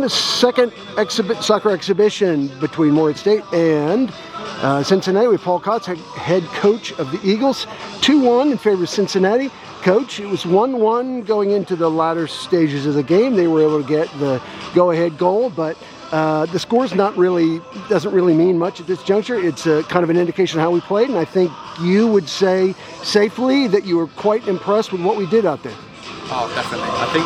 the second soccer exhibition between Morehead State and Cincinnati with Paul Cox, head coach of the Eagles. 2-1 in favor of Cincinnati. Coach, it was 1-1 going into the latter stages of the game. They were able to get the go-ahead goal, but the score's doesn't really mean much at this juncture. It's kind of an indication of how we played, and I think you would say safely that you were quite impressed with what we did out there. Oh, definitely. I think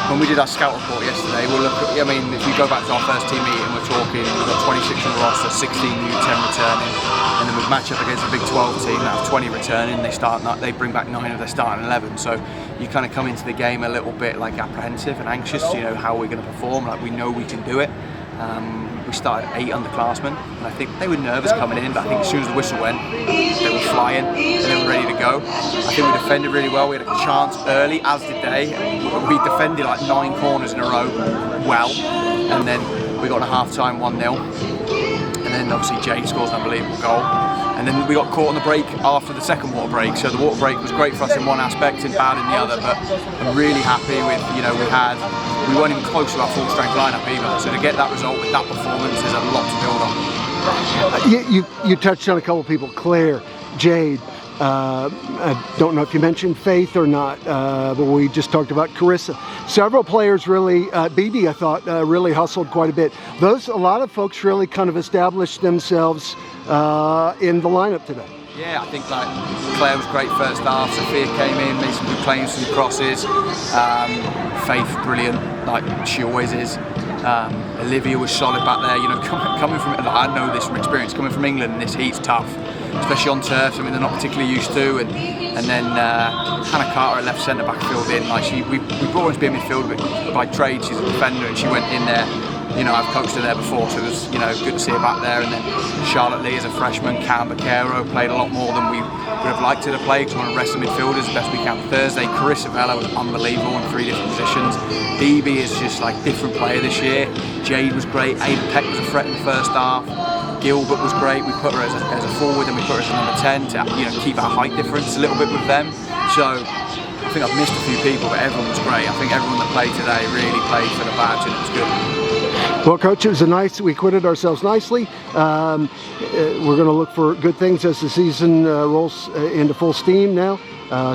when we did our scout report yesterday, we'll look at, if we go back to our first team meeting, we're talking, we've got 26 on the roster, 16 new, 10 returning, and then we match up against a Big 12 team that have 20 returning. They bring back 9 of their starting 11. So you kind of come into the game a little bit apprehensive and anxious. How we're going to perform. We know we can do it. We started 8 underclassmen, and I think they were nervous coming in, but I think as soon as the whistle went, they were flying and they were ready to go. I think we defended really well. We had a chance early, as did they. We defended 9 corners in a row well, and then we got a half-time 1-0. And then obviously Jade scores an unbelievable goal. And then we got caught on the break after the second water break. So the water break was great for us in one aspect and bad in the other. But I'm really happy with, we weren't even close to our full strength lineup either. So to get that result with that performance is a lot to build on. You touched on a couple of people, Claire, Jade. I don't know if you mentioned Faith or not, but we just talked about Carissa. Several players really, BB I thought really hustled quite a bit. A lot of folks really kind of established themselves in the lineup today. Yeah, I think Claire was great first half. Sophia came in, made some good plays, some crosses. Faith brilliant, like she always is. Olivia was solid back there. Coming from, I know this from experience. Coming from England, this heat's tough, especially on turf. Something they're not particularly used to. And then Hannah Carter at left centre back filled in. We brought her to be a midfielder, but by trade she's a defender, and she went in there. I've coached her there before, so it was good to see her back there. And then Charlotte Lee as a freshman, Cam Baquero played a lot more than we would have liked her to play, because we want to rest the midfielders as best we can for Thursday. Carissa Vella was unbelievable in 3 different positions. BB is just different player this year. Jade was great. Ada Peck was a threat in the first half. Gilbert was great. We put her as a forward, and we put her as a number 10 to keep our height difference a little bit with them. So I think I've missed a few people, but everyone was great. I think everyone that played today really played for the badge, and it was good. Well, Coach, it was we acquitted ourselves nicely. We're going to look for good things as the season rolls into full steam now.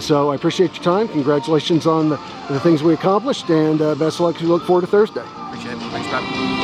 So I appreciate your time. Congratulations on the things we accomplished, and best of luck as we look forward to Thursday. Appreciate it. Thanks, Brad.